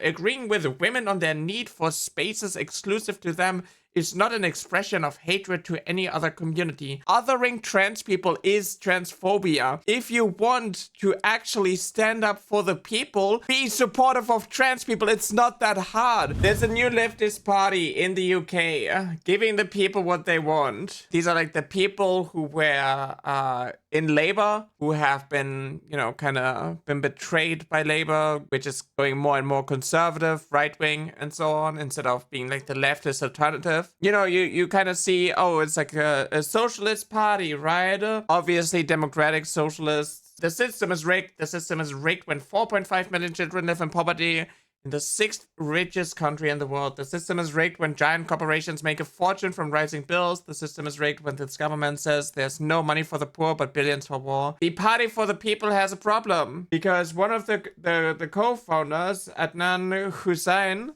Agreeing with women on their need for spaces exclusive to them is not an expression of hatred to any other community. Othering trans people is transphobia. If you want to actually stand up for the people, be supportive of trans people. It's not that hard. There's a new leftist party in the UK, giving the people what they want. These are like the people who were in Labour, who have been, you know, kind of been betrayed by Labour, which is going more and more conservative, right-wing, and so on, instead of being like the leftist alternative. You know, you kind of see, oh, it's like a socialist party, right? Obviously, democratic socialists. The system is rigged. The system is rigged when 4.5 million children live in poverty in the 6th richest country in the world. The system is rigged when giant corporations make a fortune from rising bills. The system is rigged when this government says there's no money for the poor but billions for war. The Party for the People has a problem because one of the co-founders, Adnan Hussain,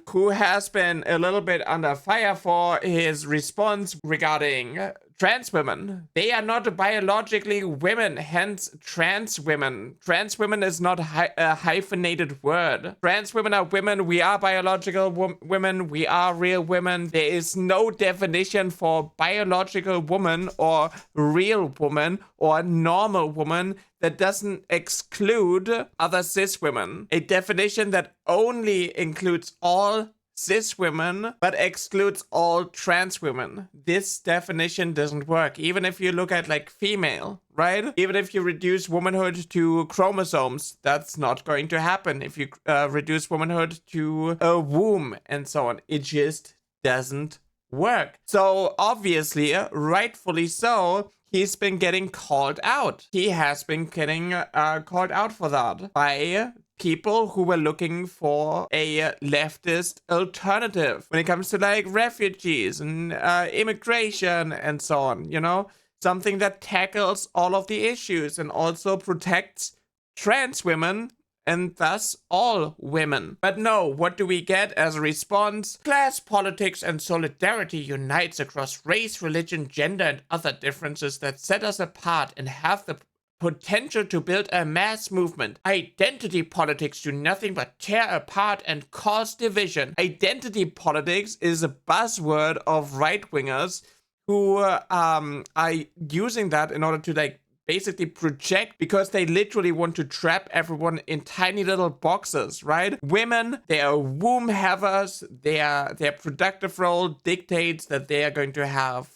who has been a little bit under fire for his response regarding trans women. They are not biologically women, hence trans women. Trans women is not a hyphenated word. Trans women are women. We are biological women. We are real women. There is no definition for biological woman or real woman or normal woman that doesn't exclude other cis women. A definition that only includes all cis women but excludes all trans women. This definition doesn't work. Even if you look at like female, right? Even if you reduce womanhood to chromosomes, that's not going to happen. If you reduce womanhood to a womb and so on, it just doesn't work. So obviously, rightfully so, he's been getting called out. He has been getting called out for that by people who were looking for a leftist alternative when it comes to like refugees and immigration and so on, you know? Something that tackles all of the issues and also protects trans women and thus all women. But no, what do we get as a response? Class politics and solidarity unites across race, religion, gender, and other differences that set us apart and have the potential to build a mass movement. Identity politics do nothing but tear apart and cause division. Identity politics is a buzzword of right-wingers who are using that in order to like basically project, because they literally want to trap everyone in tiny little boxes, right? Women, they are womb havers. Their productive role dictates that they are going to have,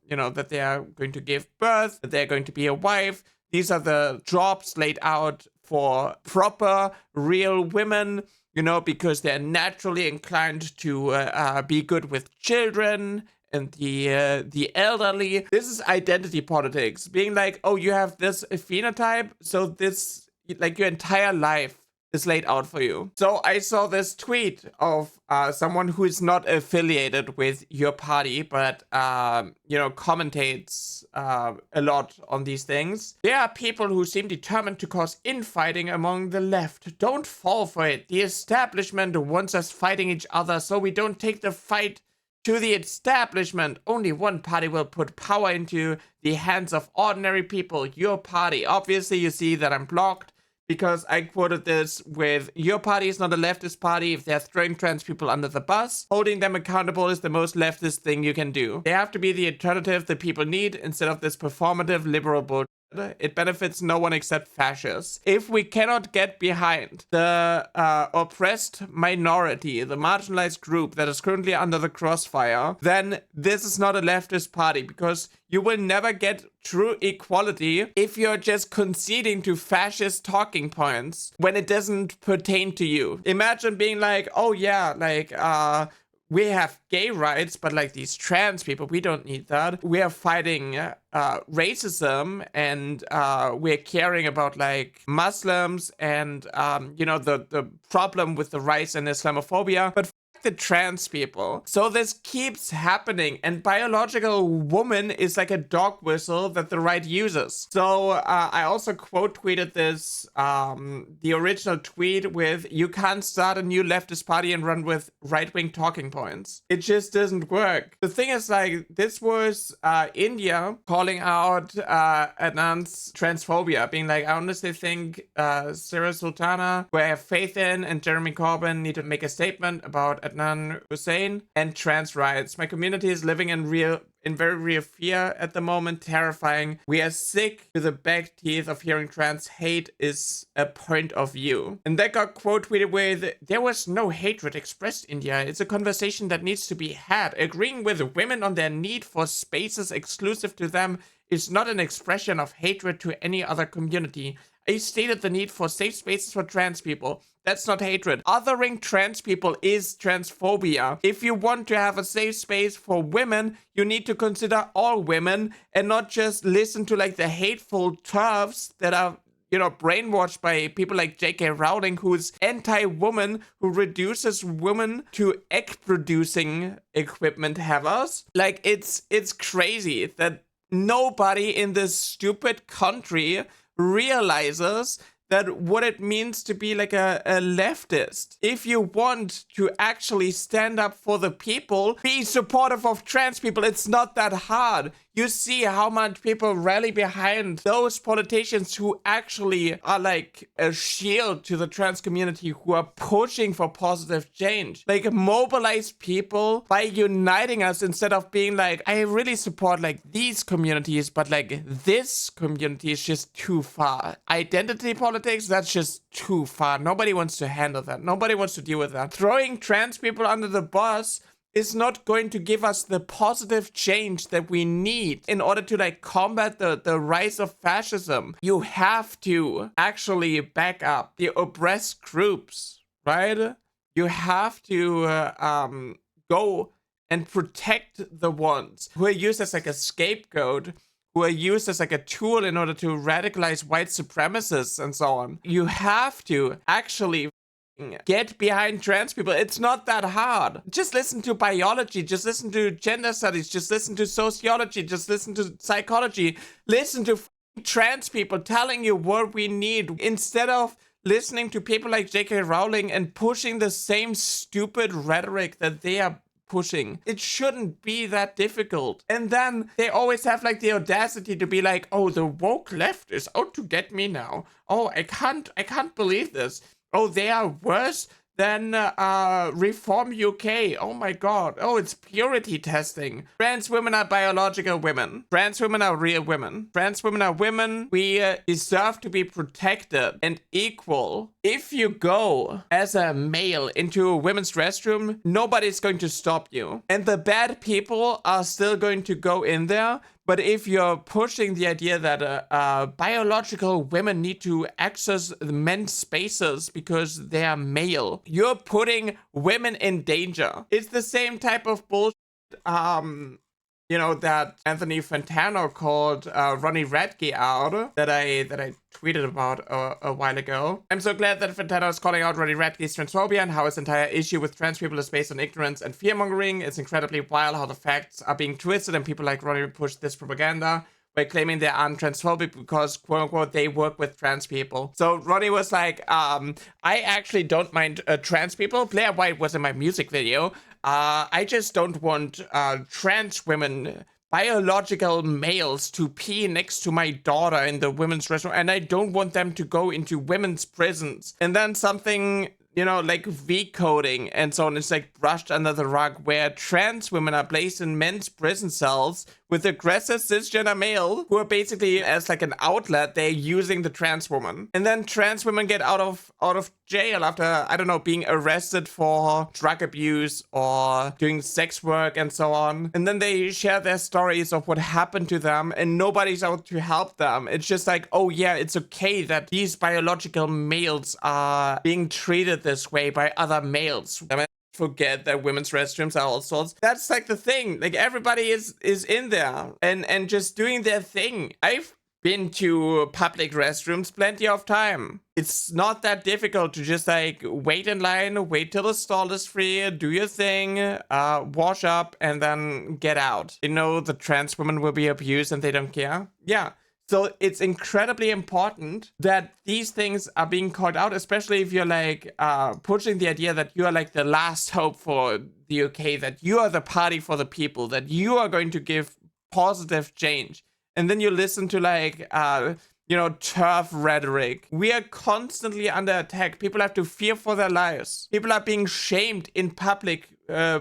you know, that they are going to give birth, that they're going to be a wife. These are the jobs laid out for proper, real women, you know, because they're naturally inclined to be good with children and the elderly. This is identity politics, being like, oh, you have this phenotype, so this, like, your entire life is laid out for you. So I saw this tweet of someone who is not affiliated with YourParty, but, you know, commentates a lot on these things. There are people who seem determined to cause infighting among the left. Don't fall for it. The establishment wants us fighting each other, so we don't take the fight to the establishment. Only one party will put power into the hands of ordinary people. YourParty. Obviously, you see that I'm blocked, because I quoted this with, your party is not a leftist party if they're throwing trans people under the bus. Holding them accountable is the most leftist thing you can do. They have to be the alternative the people need instead of this performative liberal bullshit. It benefits no one except fascists. If we cannot get behind the oppressed minority, the marginalized group that is currently under the crossfire, then this is not a leftist party, because you will never get true equality if you're just conceding to fascist talking points when it doesn't pertain to you. Imagine being like, oh yeah, like, we have gay rights, but like these trans people, we don't need that. We are fighting racism, and we're caring about like Muslims and, you know, the problem with the rise in Islamophobia. But rejected trans people. So this keeps happening, and biological woman is like a dog whistle that the right uses. So I also quote tweeted this, the original tweet with, "You can't start a new leftist party and run with right-wing talking points. It just doesn't work." The thing is, like, this was India calling out Adnan's transphobia, being like, "I honestly think Sarah Sultana, who I have faith in, and Jeremy Corbyn need to make a statement about Adnan Hussain and trans rights. My community is living in very real fear at the moment, terrifying. We are sick to the back teeth of hearing trans hate is a point of view." And that got quote tweeted with, "There was no hatred expressed, India. It's a conversation that needs to be had. Agreeing with women on their need for spaces exclusive to them is not an expression of hatred to any other community. I stated the need for safe spaces for trans people. That's not hatred. Othering trans people is transphobia. If you want to have a safe space for women, you need to consider all women and not just listen to like the hateful turfs that are, you know, brainwashed by people like J.K. Rowling, who's anti-woman, who reduces women to egg-producing equipment havers." Like, it's crazy that nobody in this stupid country realizes that what it means to be like a leftist. If you want to actually stand up for the people, be supportive of trans people. It's not that hard. You see how much people rally behind those politicians who actually are like a shield to the trans community, who are pushing for positive change. Like, mobilize people by uniting us instead of being like, "I really support like these communities, but like this community is just too far." Identity politics, that's just too far. Nobody wants to handle that. Nobody wants to deal with that. Throwing trans people under the bus is not going to give us the positive change that we need in order to like combat the rise of fascism. You have to actually back up the oppressed groups, right? You have to go and protect the ones who are used as like a scapegoat, who are used as like a tool in order to radicalize white supremacists and so on. You have to actually get behind trans people. It's not that hard. Just listen to biology, just listen to gender studies, just listen to sociology, just listen to psychology, listen to trans people telling you what we need, instead of listening to people like J.K. Rowling and pushing the same stupid rhetoric that they are pushing. It shouldn't be that difficult. And then they always have like the audacity to be like, "Oh, the woke left is out to get me now. Oh, I can't believe this. Oh, they are worse than Reform UK. Oh my god. Oh, it's purity testing. Trans women are biological women. Trans women are real women. Trans women are women. We deserve to be protected and equal. If you go as a male into a women's restroom, nobody's going to stop you. And the bad people are still going to go in there. But if you're pushing the idea that biological women need to access the men's spaces because they are male, you're putting women in danger. It's the same type of bullshit, you know, that Anthony Fantano called Ronnie Radke out, that I tweeted about a while ago. I'm so glad that Fantano is calling out Ronnie Radke's transphobia and how his entire issue with trans people is based on ignorance and fear-mongering. It's incredibly wild how the facts are being twisted and people like Ronnie push this propaganda by claiming they aren't transphobic because, quote-unquote, they work with trans people. So Ronnie was like, I actually don't mind trans people. Blair White was in my music video. I just don't want trans women, biological males, to pee next to my daughter in the women's restroom, and I don't want them to go into women's prisons. And then something, you know, like V-coding and so on is like brushed under the rug, where trans women are placed in men's prison cells with aggressive cisgender male who are basically, as like an outlet, they're using the trans woman. And then trans women get out of jail after, I don't know, being arrested for drug abuse or doing sex work and so on. And then they share their stories of what happened to them and nobody's out to help them. It's just like, oh yeah, it's okay that these biological males are being treated this way by other males. Forget that women's restrooms are all sorts. That's like the thing. Like, everybody is in there and just doing their thing. I've been to public restrooms plenty of time. It's not that difficult to just like wait in line, wait till the stall is free, do your thing, wash up, and then get out. You know, the trans women will be abused and they don't care. Yeah. So it's incredibly important that these things are being called out, especially if you're like pushing the idea that you are like the last hope for the UK, that you are the party for the people, that you are going to give positive change. And then you listen to like, you know, turf rhetoric. We are constantly under attack. People have to fear for their lives. People are being shamed in public,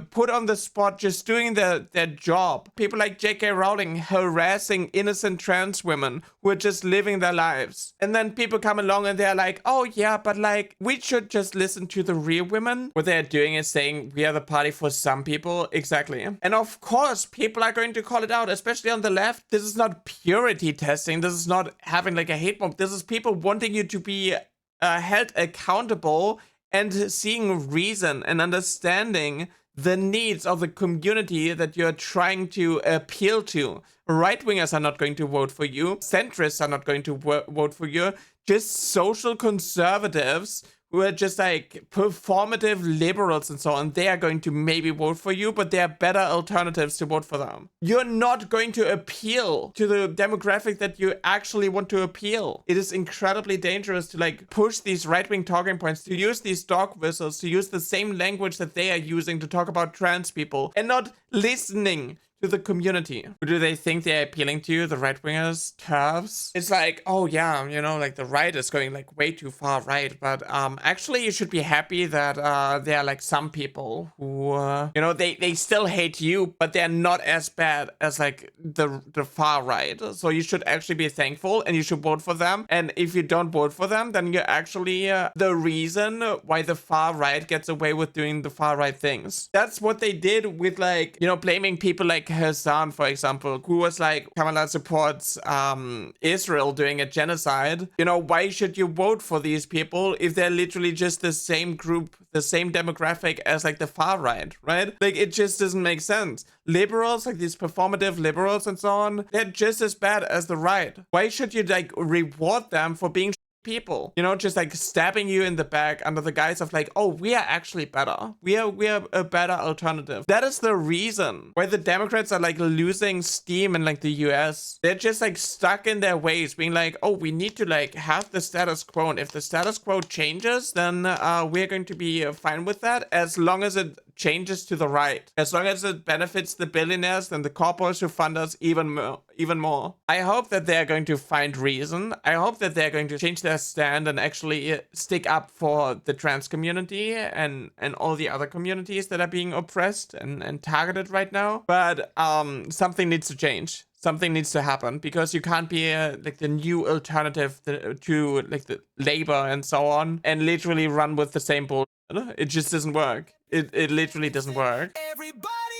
put on the spot just doing their job. People like J.K. Rowling harassing innocent trans women who are just living their lives. And then people come along and they're like, oh yeah, but like, we should just listen to the real women. What they're doing is saying we are the party for some people. Exactly. And of course, people are going to call it out, especially on the left. This is not purity testing. This is not having like a hate mob. This is people wanting you to be held accountable and seeing reason and understanding the needs of the community that you're trying to appeal to. Right-wingers are not going to vote for you. Centrists are not going to vote for you. Just social conservatives who are just like performative liberals and so on, they are going to maybe vote for you, but there are better alternatives to vote for them. You're not going to appeal to the demographic that you actually want to appeal. It is incredibly dangerous to like push these right-wing talking points, to use these dog whistles, to use the same language that they are using to talk about trans people, and not listening to the community. Who do they think they're appealing to? The right-wingers? TERFs? It's like, oh yeah, you know, like the right is going like way too far right, but actually you should be happy that there are like some people who, you know, they still hate you, but they're not as bad as like the far right. So you should actually be thankful and you should vote for them. And if you don't vote for them, then you're actually the reason why the far right gets away with doing the far right things. That's what they did with like, you know, blaming people like Hussain, for example, who was like, Kamala supports Israel doing a genocide. You know, why should you vote for these people if they're literally just the same group, the same demographic as like the far right, right? Like, it just doesn't make sense. Liberals, like these performative liberals and so on, they're just as bad as the right. Why should you like reward them for being people, you know, just like stabbing you in the back under the guise of like, oh, we are actually better. We are a better alternative. That is the reason why the Democrats are like losing steam in like the US. They're just like stuck in their ways, being like, oh, we need to like have the status quo. And if the status quo changes, then we're going to be fine with that, as long as it changes to the right, as long as it benefits the billionaires and the corporates who fund us even more. I hope that they're going to find reason. I hope that they're going to change their stand and actually stick up for the trans community and all the other communities that are being oppressed and targeted right now. But something needs to change. Something needs to happen, because you can't be like the new alternative to like the labor and so on and literally run with the same bullshit. It just doesn't work. It literally doesn't work. Everybody